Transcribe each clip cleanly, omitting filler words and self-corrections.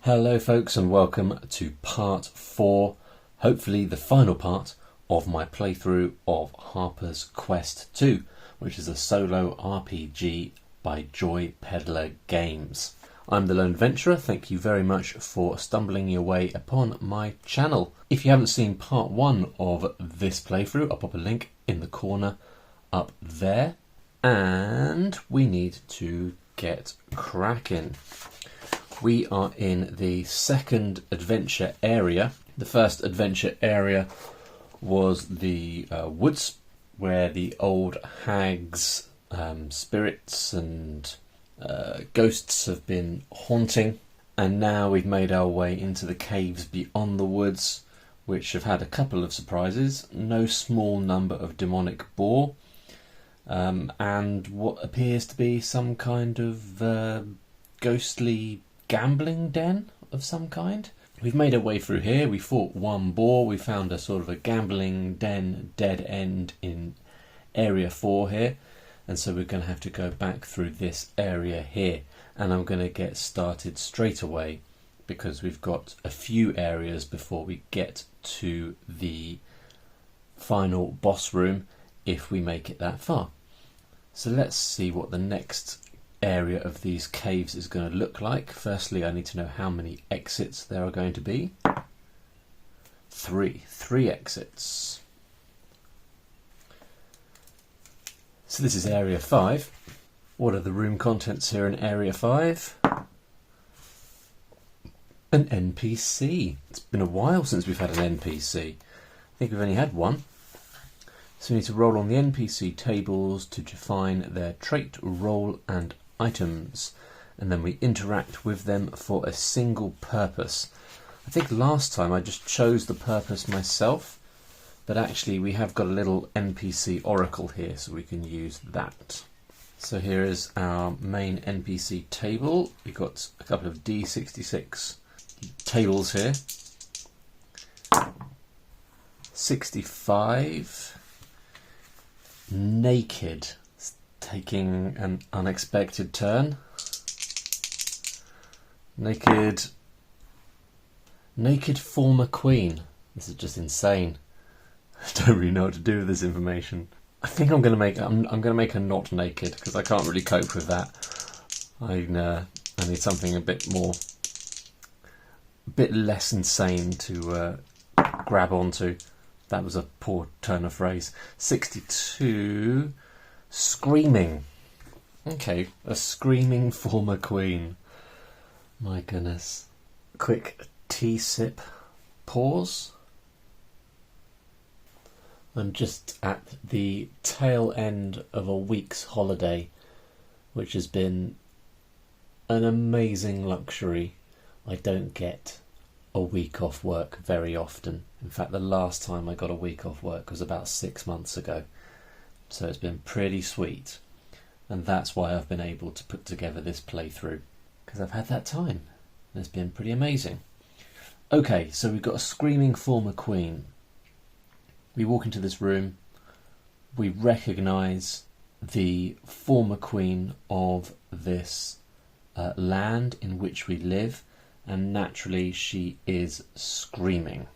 Hello folks, and welcome to part 4, hopefully the final part of my playthrough of Harper's Quest 2, which is a solo RPG by Joy Peddler Games. I'm the Lone Adventurer. Thank you very much for stumbling your way upon my channel. If you haven't seen part 1 of this playthrough, I'll pop a link in the corner up there. And we need to get cracking. We are in the second adventure area. The first adventure area was the woods, where the old hags, spirits and ghosts have been haunting. And now we've made our way into the caves beyond the woods, which have had a couple of surprises. No small number of demonic boar, and what appears to be some kind of ghostly gambling den of some kind. We've made our way through here. We fought one boar. We found a sort of a gambling den dead end in area 4 here, and so we're going to have to go back through this area here, and I'm going to get started straight away because we've got a few areas before we get to the final boss room if we make it that far. So let's see what the next area of these caves is going to look like. Firstly, I need to know how many exits there are going to be. Three exits. So this is area 5. What are the room contents here in area 5? An NPC. It's been a while since we've had an NPC. I think we've only had one. So we need to roll on the NPC tables to define their trait, role and items, and then we interact with them for a single purpose. I think last time I just chose the purpose myself, but actually we have got a little NPC oracle here, so we can use that. So here is our main NPC table. We've got a couple of D66 tables here. 65. Naked. Taking an unexpected turn. Naked former queen. This is just insane. I don't really know what to do with this information. I think I'm going to make her not naked because I can't really cope with that. I need something a bit less insane to grab onto. That was a poor turn of phrase. 62. Screaming. Okay, a screaming former queen. My goodness. Quick tea sip. Pause. I'm just at the tail end of a week's holiday, which has been an amazing luxury. I don't get a week off work very often. In fact, the last time I got a week off work was about 6 months ago. So it's been pretty sweet, and that's why I've been able to put together this playthrough, because I've had that time and it's been pretty amazing. Okay, so we've got a screaming former queen. We walk into this room, we recognise the former queen of this land in which we live, and naturally she is screaming.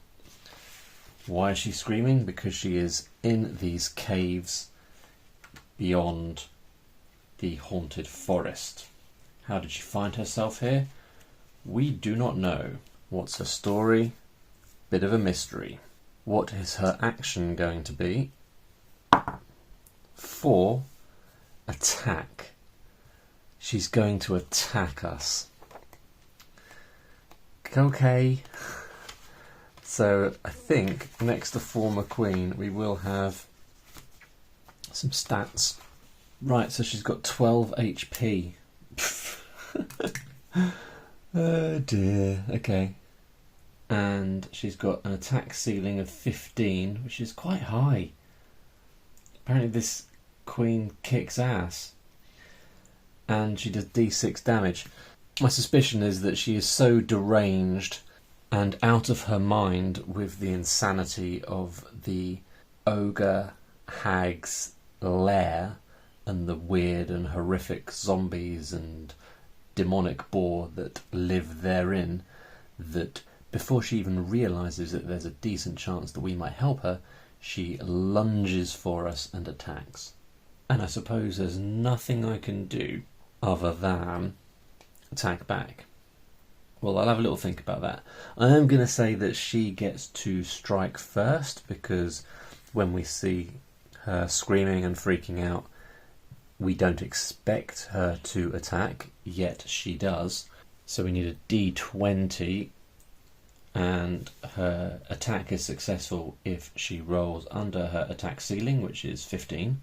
Why is she screaming? Because she is in these caves beyond the haunted forest. How did she find herself here? We do not know. What's her story? Bit of a mystery. What is her action going to be? 4. Attack. She's going to attack us. Okay. So I think next to former queen we will have some stats. Right, so she's got 12 HP. Oh dear, okay. And she's got an attack ceiling of 15, which is quite high. Apparently this queen kicks ass. And she does D6 damage. My suspicion is that she is so deranged and out of her mind with the insanity of the ogre hag's lair and the weird and horrific zombies and demonic boar that live therein, that before she even realises that there's a decent chance that we might help her, she lunges for us and attacks. And I suppose there's nothing I can do other than attack back. Well, I'll have a little think about that. I am going to say that she gets to strike first, because when we see her screaming and freaking out, we don't expect her to attack, yet she does. So we need a D20, and her attack is successful if she rolls under her attack ceiling, which is 15.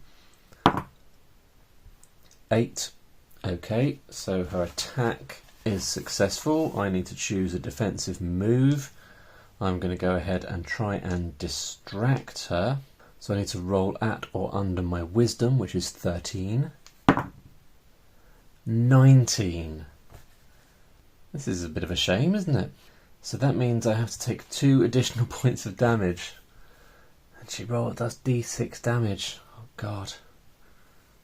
8. Okay, so her attack is successful. I need to choose a defensive move. I'm going to go ahead and try and distract her. So I need to roll at or under my wisdom, which is 13. 19. This is a bit of a shame, isn't it? So that means I have to take 2 additional points of damage. And she does D6 damage. Oh god.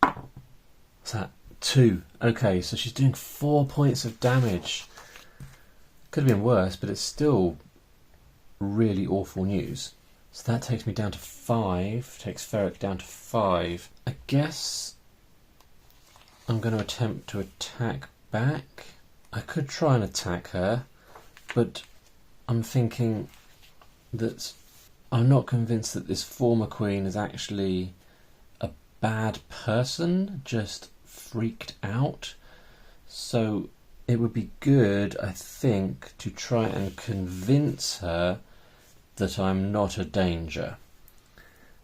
What's that? 2. Okay, so she's doing 4 points of damage. Could have been worse, but it's still really awful news. So that takes me down to 5, takes Ferrick down to 5. I guess I'm going to attempt to attack back. I could try and attack her, but I'm thinking that I'm not convinced that this former queen is actually a bad person, just freaked out. So it would be good, I think, to try and convince her that I'm not a danger.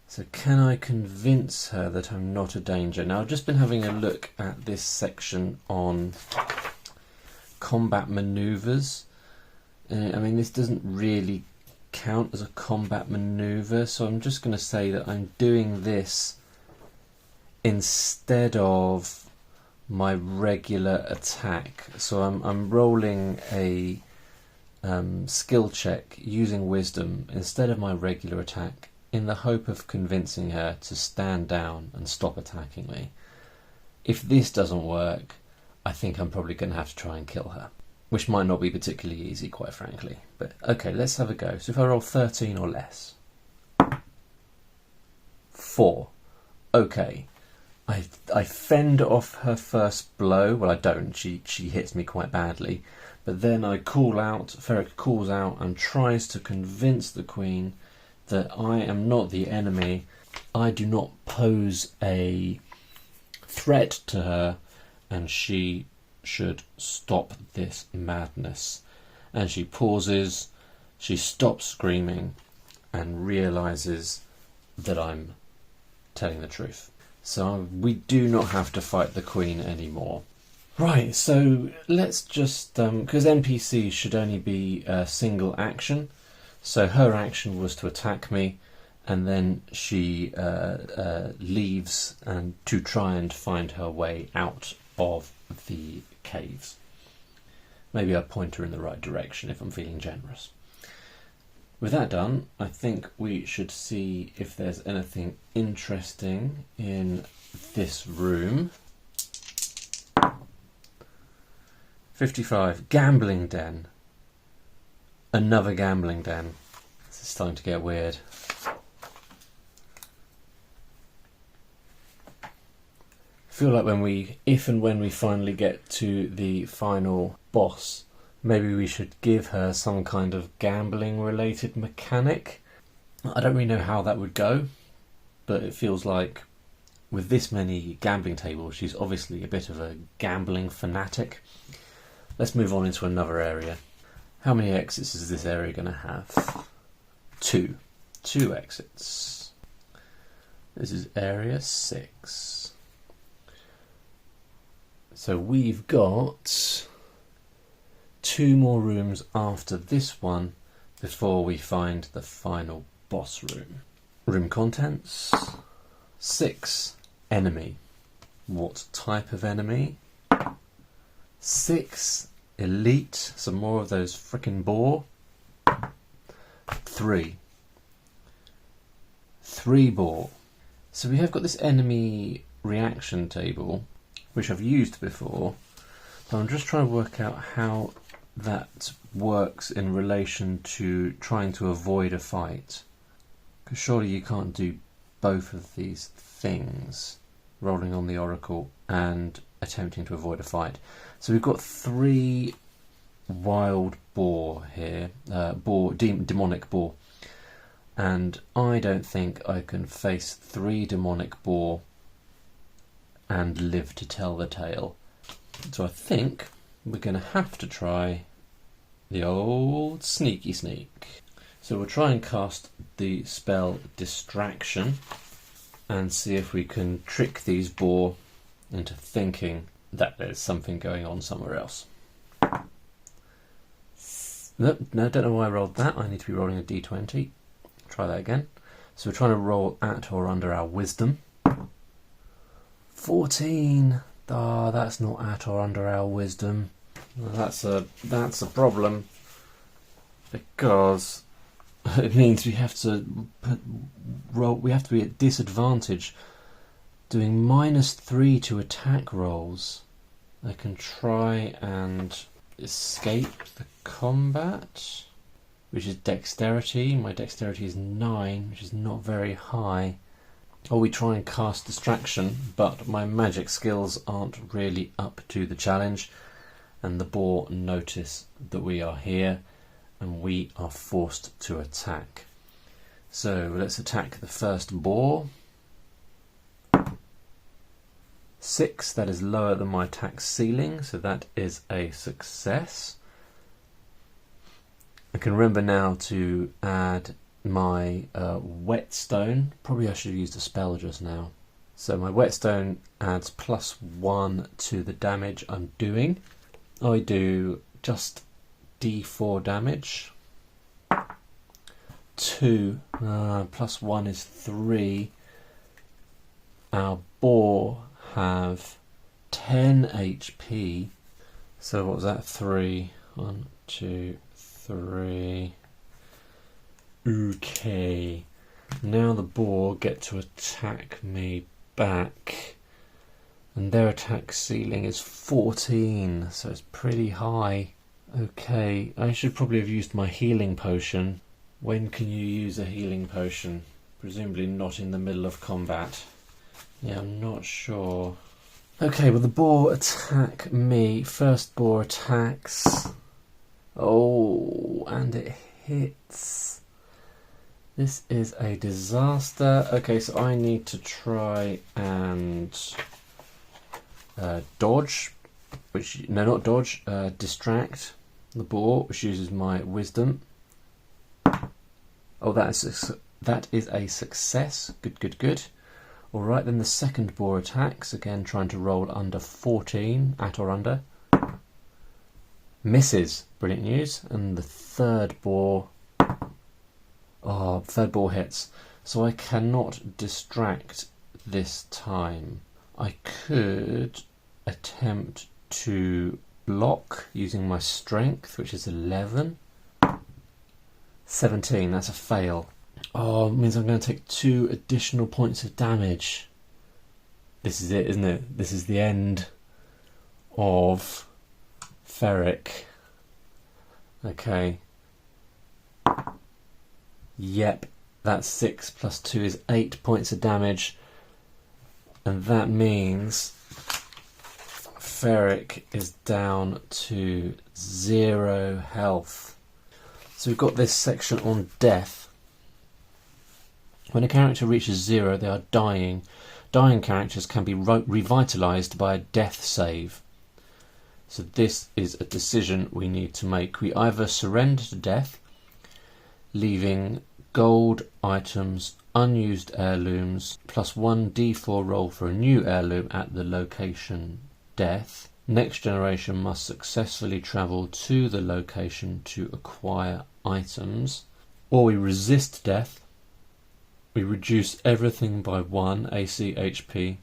So can I convince her that I'm not a danger? Now, I've just been having a look at this section on combat manoeuvres. I mean, this doesn't really count as a combat manoeuvre, so I'm just going to say that I'm doing this instead of my regular attack. So I'm rolling a skill check using wisdom instead of my regular attack, in the hope of convincing her to stand down and stop attacking me. If this doesn't work, I think I'm probably going to have to try and kill her, which might not be particularly easy, quite frankly. But okay, let's have a go. So if I roll 13 or less. 4. Okay. I fend off her first blow. Well, I don't. She hits me quite badly. But then I call out, Ferrick calls out and tries to convince the Queen that I am not the enemy. I do not pose a threat to her, and she should stop this madness. And she pauses, she stops screaming, and realises that I'm telling the truth. So we do not have to fight the Queen anymore. Right, so let's just, because NPCs should only be a single action, so her action was to attack me, and then she leaves and to try and find her way out of the caves. Maybe I'll point her in the right direction if I'm feeling generous. With that done, I think we should see if there's anything interesting in this room. 55. Gambling den. Another gambling den. This is starting to get weird. I feel like if and when we finally get to the final boss, maybe we should give her some kind of gambling related mechanic. I don't really know how that would go, but it feels like with this many gambling tables, she's obviously a bit of a gambling fanatic. Let's move on into another area. How many exits is this area going to have? 2. 2 exits. This is area 6. So we've got 2 more rooms after this one before we find the final boss room. Room contents. 6. Enemy. What type of enemy? 6. Elite. Some more of those frickin' boar. 3. 3 boar. So we have got this enemy reaction table, which I've used before, but I'm just trying to work out how that works in relation to trying to avoid a fight. Because surely you can't do both of these things, rolling on the oracle and attempting to avoid a fight. So we've got 3 wild boar here, demonic boar, and I don't think I can face 3 demonic boar and live to tell the tale. So I think we're going to have to try the old sneaky sneak. So we'll try and cast the spell Distraction and see if we can trick these boar into thinking that there's something going on somewhere else. Nope, no, don't know why I rolled that. I need to be rolling a d20. Try that again. So we're trying to roll at or under our wisdom. 14. Ah, that's not at or under our wisdom. Well, that's a problem, because it means we have to roll. We have to be at disadvantage, doing -3 to attack rolls. I can try and escape the combat, which is dexterity. My dexterity is 9, which is not very high. Or we try and cast Distraction, but my magic skills aren't really up to the challenge, and the boar notice that we are here and we are forced to attack. So let's attack the first boar. 6, that is lower than my attack ceiling, so that is a success. I can remember now to add my whetstone. Probably I should have used a spell just now. So my whetstone adds +1 to the damage I'm doing. I do just d4 damage. 2 +1 is 3. Our boar have 10 HP. So what was that? 3. 1, 2, 3. Okay. Now the boar get to attack me back. And their attack ceiling is 14, so it's pretty high. Okay, I should probably have used my healing potion. When can you use a healing potion? Presumably not in the middle of combat. Yeah, I'm not sure. Okay, well the boar attack me. First boar attacks. Oh, and it hits. This is a disaster. Okay, so I need to try and dodge, distract the boar, which uses my wisdom. Oh, that is a success. Good. All right, then the second boar attacks, again trying to roll under 14, at or under. Misses, brilliant news. And the third boar hits. So I cannot distract this time. I could attempt to block using my strength, which is 11. 17, that's a fail. Oh, it means I'm going to take 2 additional points of damage. This is it, isn't it? This is the end of Ferrick. Okay. Yep, that's 6 plus 2 is 8 points of damage. And that means Ferrick is down to 0 health. So we've got this section on death. When a character reaches 0, they are dying. Dying characters can be revitalised by a death save. So this is a decision we need to make. We either surrender to death, leaving gold items, unused heirlooms, +1 d4 roll for a new heirloom at the location death. Next generation must successfully travel to the location to acquire items. Or we resist death. We reduce everything by 1 AC HP.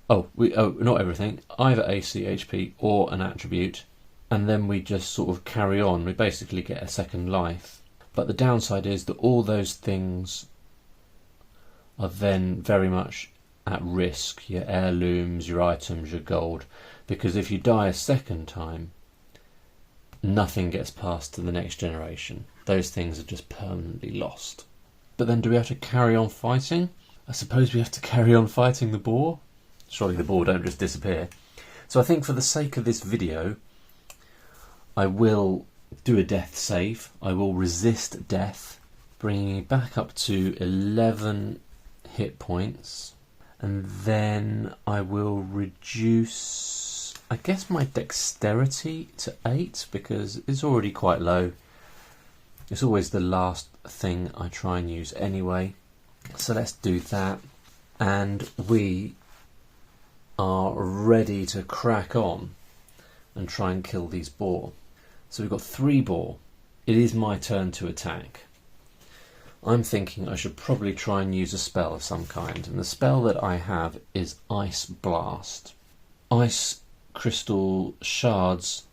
Not everything, either AC HP or an attribute. And then we just sort of carry on. We basically get a second life. But the downside is that all those things are then very much at risk. Your heirlooms, your items, your gold. Because if you die a second time, nothing gets passed to the next generation. Those things are just permanently lost. But then do we have to carry on fighting? I suppose we have to carry on fighting the boar? Surely the boar don't just disappear. So I think for the sake of this video, I will do a death save. I will resist death, bringing me back up to 11 hit points. And then I will reduce, I guess, my dexterity to 8 because it's already quite low. It's always the last thing I try and use anyway. So let's do that. And we are ready to crack on and try and kill these boar. So we've got 3 boar. It is my turn to attack. I'm thinking I should probably try and use a spell of some kind. And the spell that I have is Ice Blast. Ice crystal shards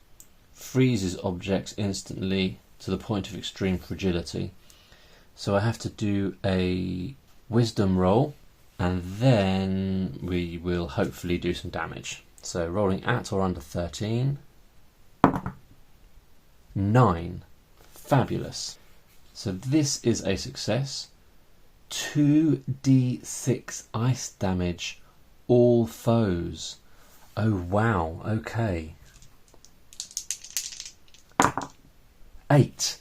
freezes objects instantly to the point of extreme fragility. So I have to do a wisdom roll and then we will hopefully do some damage. So rolling at or under 13. 9. Fabulous. So this is a success. 2d6 ice damage, all foes. Oh wow, okay. 8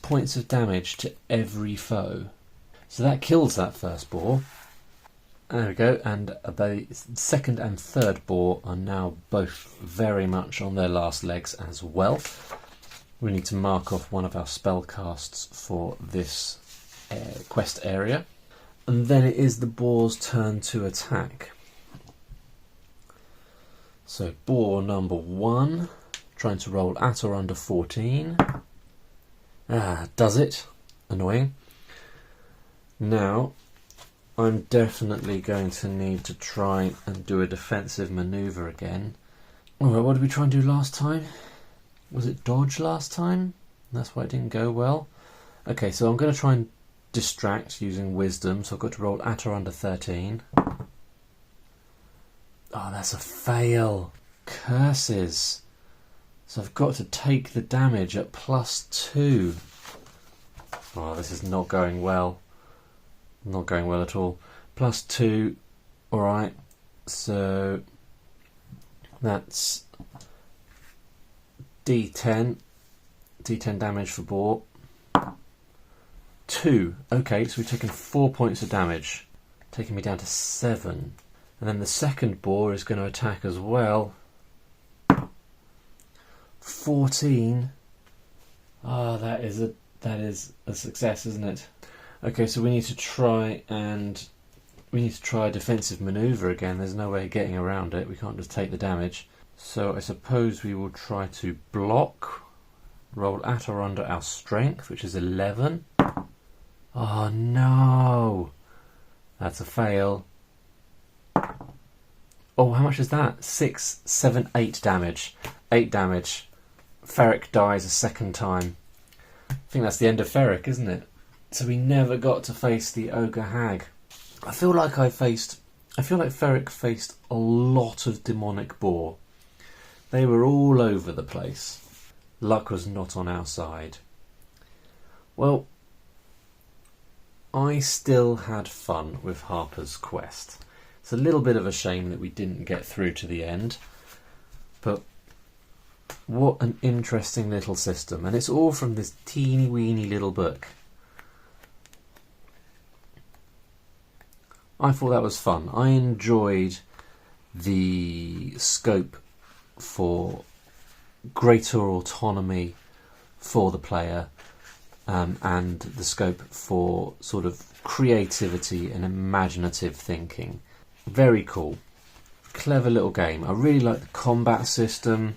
points of damage to every foe. So that kills that first boar. There we go, and the second and third boar are now both very much on their last legs as well. We need to mark off one of our spell casts for this quest area. And then it is the boar's turn to attack. So boar number 1, trying to roll at or under 14. Does it? Annoying. Now, I'm definitely going to need to try and do a defensive manoeuvre again. Alright, what did we try and do last time? Was it dodge last time? That's why it didn't go well. Okay, so I'm going to try and distract using wisdom, so I've got to roll at or under 13. Oh, that's a fail. Curses. So I've got to take the damage at +2. Oh, this is not going well. Not going well at all. +2. Alright, so that's D10 damage for boar. 2. Okay, so we've taken 4 points of damage, taking me down to 7. And then the second boar is going to attack as well. 14. Ah, that is a success, isn't it? Okay, so we need to try a defensive manoeuvre again. There's no way of getting around it. We can't just take the damage. So I suppose we will try to block. Roll at or under our strength, which is 11. Oh no! That's a fail. Oh, how much is that? 6, 7, 8 damage. 8 damage. Ferrick dies a second time. I think that's the end of Ferrick, isn't it? So we never got to face the ogre hag. I feel like Ferrick faced a lot of demonic boar. They were all over the place. Luck was not on our side. Well, I still had fun with Harper's quest. It's a little bit of a shame that we didn't get through to the end, but what an interesting little system. And it's all from this teeny weeny little book. I thought that was fun. I enjoyed the scope for greater autonomy for the player, and the scope for sort of creativity and imaginative thinking. Very cool. Clever little game. I really like the combat system.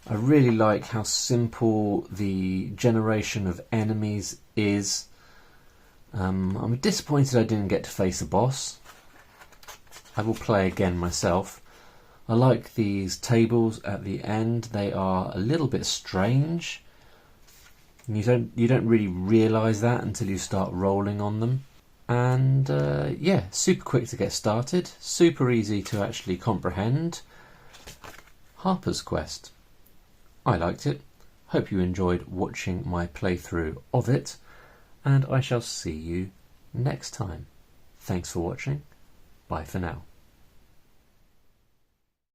I really like how simple the generation of enemies is. I'm disappointed I didn't get to face a boss. I will play again myself. I like these tables at the end. They are a little bit strange. You don't really realise that until you start rolling on them. And yeah, super quick to get started, super easy to actually comprehend. Harper's Quest. I liked it. Hope you enjoyed watching my playthrough of it, and I shall see you next time. Thanks for watching. Bye for now.